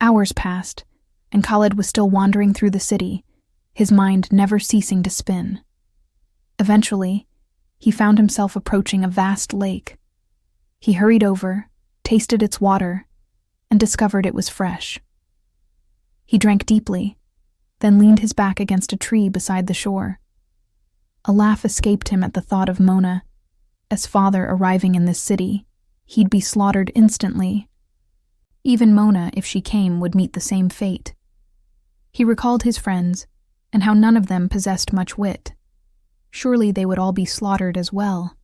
Hours passed, and Khaled was still wandering through the city, his mind never ceasing to spin. Eventually, he found himself approaching a vast lake. He hurried over, tasted its water, and discovered it was fresh. He drank deeply, then leaned his back against a tree beside the shore. A laugh escaped him at the thought of Mona. As father arriving in this city, he'd be slaughtered instantly. Even Mona, if she came, would meet the same fate. He recalled his friends, and how none of them possessed much wit. Surely they would all be slaughtered as well.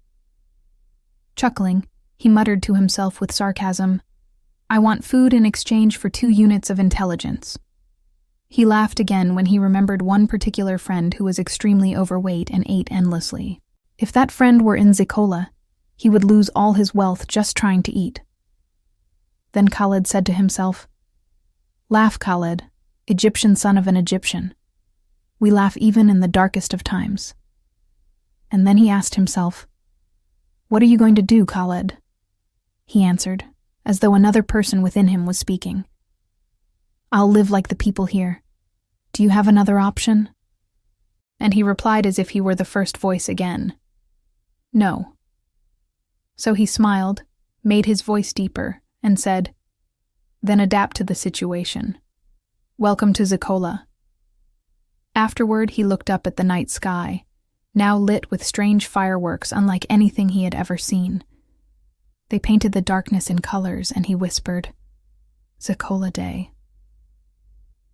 Chuckling, he muttered to himself with sarcasm, "I want food in exchange for 2 units of intelligence." He laughed again when he remembered one particular friend who was extremely overweight and ate endlessly. If that friend were in Zykola, he would lose all his wealth just trying to eat. Then Khaled said to himself, "Laugh, Khaled, Egyptian son of an Egyptian. We laugh even in the darkest of times." And then he asked himself, "What are you going to do, Khaled?" He answered, as though another person within him was speaking. "I'll live like the people here. Do you have another option?" And he replied as if he were the first voice again. "No." So he smiled, made his voice deeper, and said, "Then adapt to the situation. Welcome to Zykola." Afterward, he looked up at the night sky, now lit with strange fireworks unlike anything he had ever seen. They painted the darkness in colors, and he whispered, "Zykola Day."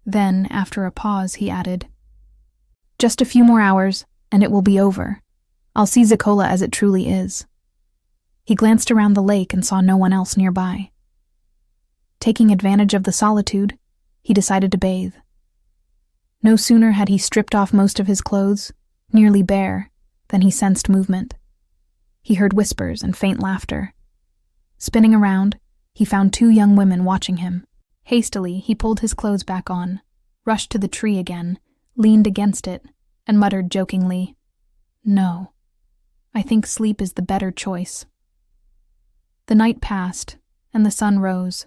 Then, after a pause, he added, "Just a few more hours, and it will be over. I'll see Zykola as it truly is." He glanced around the lake and saw no one else nearby. Taking advantage of the solitude, he decided to bathe. No sooner had he stripped off most of his clothes, nearly bare, than he sensed movement. He heard whispers and faint laughter. Spinning around, he found 2 young women watching him. Hastily, he pulled his clothes back on, rushed to the tree again, leaned against it, and muttered jokingly, "No, I think sleep is the better choice." The night passed, and the sun rose.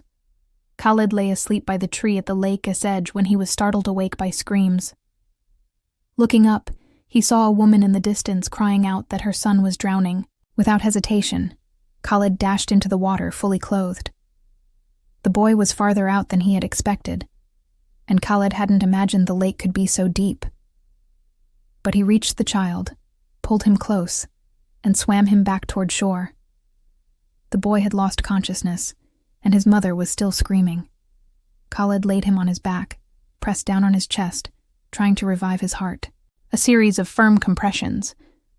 Khaled lay asleep by the tree at the lake's edge when he was startled awake by screams. Looking up, he saw a woman in the distance crying out that her son was drowning. Without hesitation, Khaled dashed into the water fully clothed. The boy was farther out than he had expected, and Khaled hadn't imagined the lake could be so deep. But he reached the child, pulled him close, and swam him back toward shore. The boy had lost consciousness, and his mother was still screaming. Khaled laid him on his back, pressed down on his chest, trying to revive his heart. A series of firm compressions.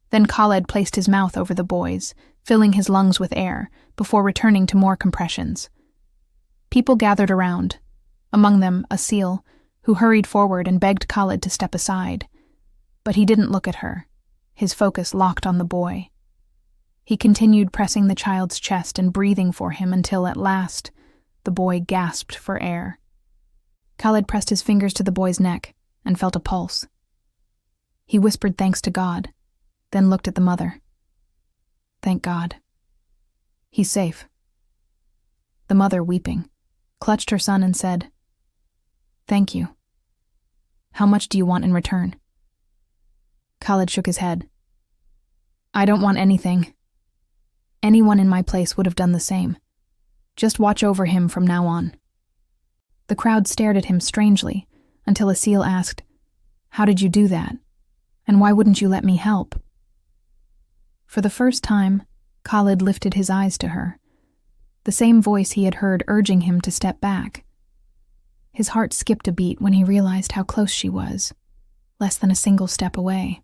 Then Khaled placed his mouth over the boy's, filling his lungs with air, before returning to more compressions. People gathered around, among them Aseel, who hurried forward and begged Khaled to step aside. But he didn't look at her, his focus locked on the boy. He continued pressing the child's chest and breathing for him until, at last, the boy gasped for air. Khaled pressed his fingers to the boy's neck and felt a pulse. He whispered thanks to God, then looked at the mother. "Thank God. He's safe." The mother, weeping, clutched her son and said, "Thank you. How much do you want in return?" Khaled shook his head. "I don't want anything. Anyone in my place would have done the same. Just watch over him from now on." The crowd stared at him strangely until Aseel asked, "How did you do that? And why wouldn't you let me help?" For the first time, Khaled lifted his eyes to her, the same voice he had heard urging him to step back. His heart skipped a beat when he realized how close she was, less than a single step away.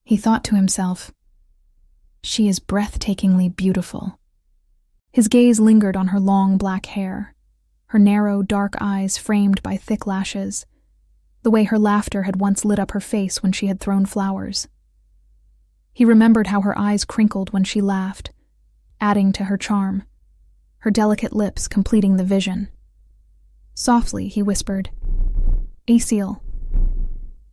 He thought to himself, "She is breathtakingly beautiful." His gaze lingered on her long black hair, her narrow, dark eyes framed by thick lashes, the way her laughter had once lit up her face when she had thrown flowers. He remembered how her eyes crinkled when she laughed, adding to her charm, her delicate lips completing the vision. Softly, he whispered, "Aseel."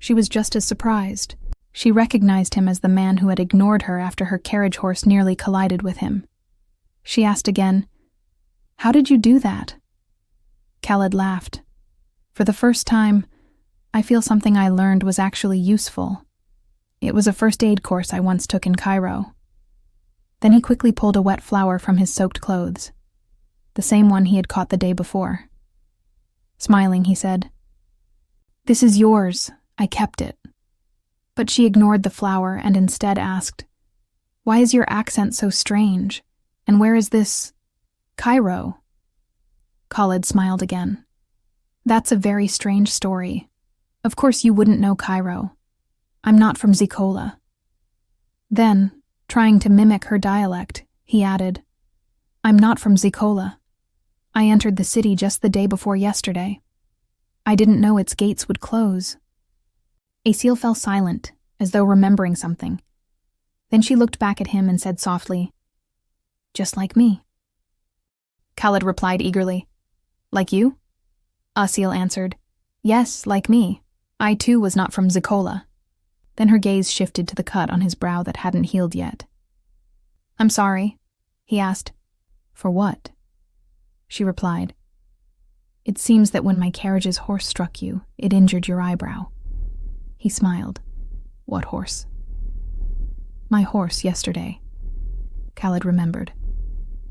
She was just as surprised. She recognized him as the man who had ignored her after her carriage horse nearly collided with him. She asked again, "How did you do that?" Khaled laughed. For the first time, I feel something I learned was actually useful. It was a first aid course I once took in Cairo. Then he quickly pulled a wet flower from his soaked clothes, the same one he had caught the day before. Smiling, he said, "This is yours. I kept it." But she ignored the flower and instead asked, "Why is your accent so strange? And where is this Cairo?" Khaled smiled again. "That's a very strange story. Of course you wouldn't know Cairo. I'm not from Zykola." Then, trying to mimic her dialect, he added, "I'm not from Zykola. I entered the city just the day before yesterday. I didn't know its gates would close." Aseel fell silent, as though remembering something. Then she looked back at him and said softly, "Just like me." Khaled replied eagerly, "Like you?" Aseel answered, "Yes, like me. I too was not from Zykola." Then her gaze shifted to the cut on his brow that hadn't healed yet. "I'm sorry," he asked. "For what?" She replied, "It seems that when my carriage's horse struck you, it injured your eyebrow." He smiled. "What horse?" "My horse yesterday." Khaled remembered.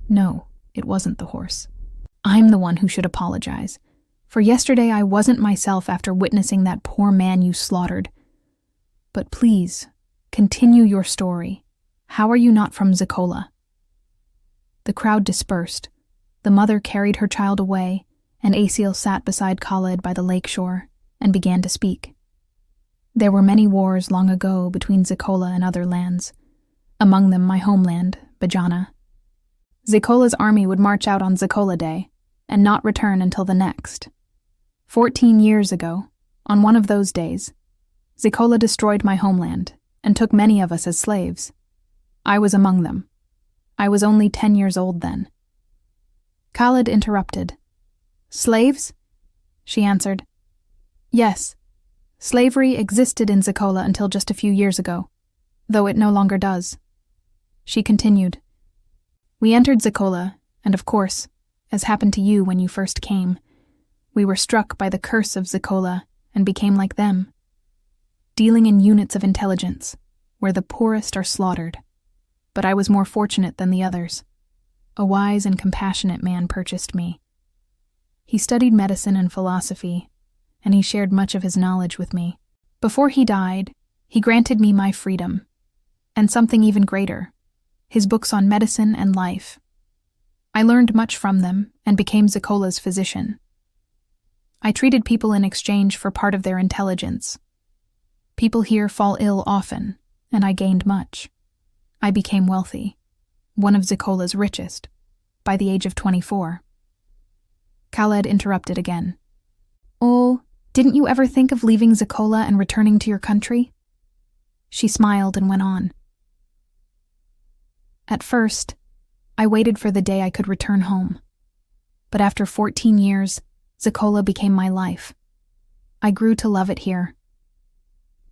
"No, it wasn't the horse. I'm the one who should apologize. For yesterday I wasn't myself after witnessing that poor man you slaughtered. But please, continue your story. How are you not from Zykola?" The crowd dispersed. The mother carried her child away, and Aseel sat beside Khaled by the lake shore and began to speak. There were many wars long ago between Zykola and other lands, among them my homeland, Bejana. Zykola's army would march out on Zykola Day and not return until the next. 14 years ago, on one of those days, Zykola destroyed my homeland and took many of us as slaves. I was among them. I was only 10 years old then. Khaled interrupted. "Slaves?" She answered. "Yes. Slavery existed in Zykola until just a few years ago, though it no longer does." She continued. "We entered Zykola, and of course, as happened to you when you first came, we were struck by the curse of Zykola and became like them, dealing in units of intelligence, where the poorest are slaughtered. But I was more fortunate than the others. A wise and compassionate man purchased me. He studied medicine and philosophy, and he shared much of his knowledge with me. Before he died, he granted me my freedom, and something even greater, his books on medicine and life. I learned much from them and became Zykola's physician. I treated people in exchange for part of their intelligence. People here fall ill often, and I gained much. I became wealthy, one of Zykola's richest, by the age of 24. Khaled interrupted again. "Oh, didn't you ever think of leaving Zykola and returning to your country?" She smiled and went on. "At first, I waited for the day I could return home. But after 14 years, Zykola became my life. I grew to love it here.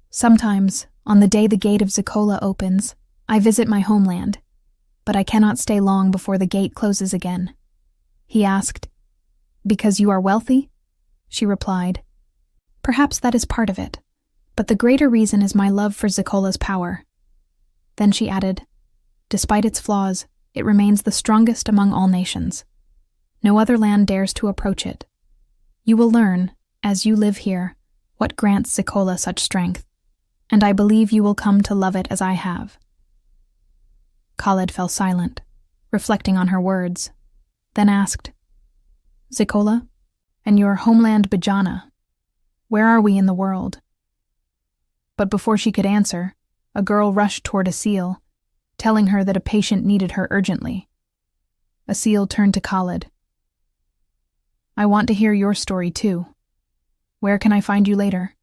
Sometimes, on the day the gate of Zykola opens, I visit my homeland, but I cannot stay long before the gate closes again." He asked, "Because you are wealthy?" She replied, "Perhaps that is part of it, but the greater reason is my love for Zykola's power." Then she added, "Despite its flaws, it remains the strongest among all nations. No other land dares to approach it. You will learn, as you live here, what grants Zykola such strength, and I believe you will come to love it as I have." Khaled fell silent, reflecting on her words, then asked, "Zykola, and your homeland Bejana, where are we in the world?" But before she could answer, a girl rushed toward Aseel, telling her that a patient needed her urgently. Aseel turned to Khaled. "I want to hear your story too. Where can I find you later?"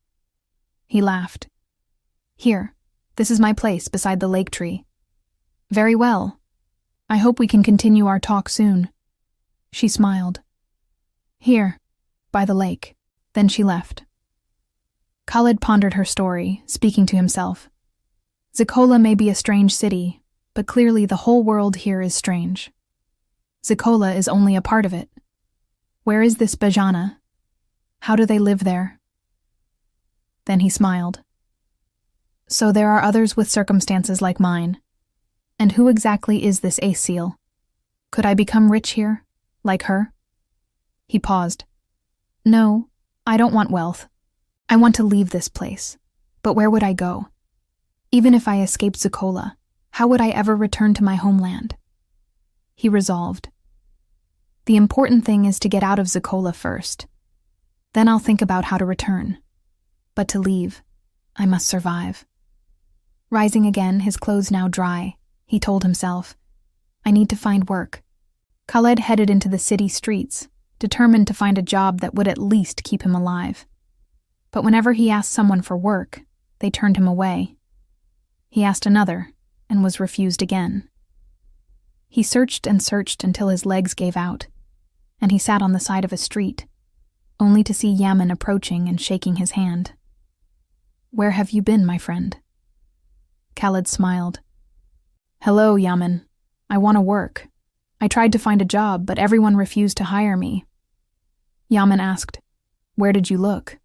He laughed. "Here, this is my place beside the lake tree." "Very well. I hope we can continue our talk soon." She smiled. "Here, by the lake." Then she left. Khaled pondered her story, speaking to himself. Zykola may be a strange city, but clearly the whole world here is strange. Zykola is only a part of it. Where is this Bejana? How do they live there? Then he smiled. So there are others with circumstances like mine. And who exactly is this Aseel? Could I become rich here, like her? He paused. No, I don't want wealth. I want to leave this place. But where would I go? Even if I escaped Zykola, how would I ever return to my homeland? He resolved. The important thing is to get out of Zykola first. Then I'll think about how to return. But to leave, I must survive. Rising again, his clothes now dry, he told himself, I need to find work. Khaled headed into the city streets, determined to find a job that would at least keep him alive. But whenever he asked someone for work, they turned him away. He asked another, and was refused again. He searched and searched until his legs gave out, and he sat on the side of a street, only to see Yamen approaching and shaking his hand. Where have you been, my friend? Khaled smiled. Hello, Yamen. I want to work. I tried to find a job, but everyone refused to hire me. Yamen asked, Where did you look?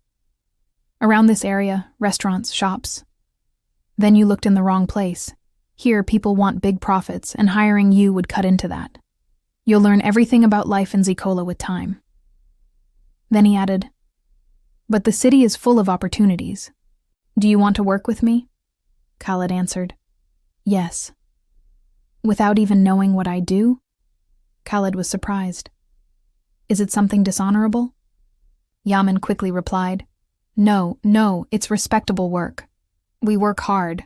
Around this area, restaurants, shops. Then you looked in the wrong place. Here, people want big profits, and hiring you would cut into that. You'll learn everything about life in Zykola with time. Then he added, But the city is full of opportunities. Do you want to work with me? Khaled answered, Yes. Without even knowing what I do? Khaled was surprised. Is it something dishonorable? Yamen quickly replied, No, it's respectable work. We work hard.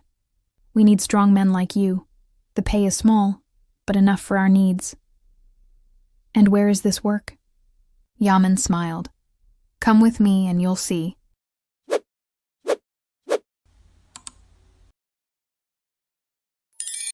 We need strong men like you. The pay is small, but enough for our needs. And where is this work? Yamen smiled. Come with me and you'll see.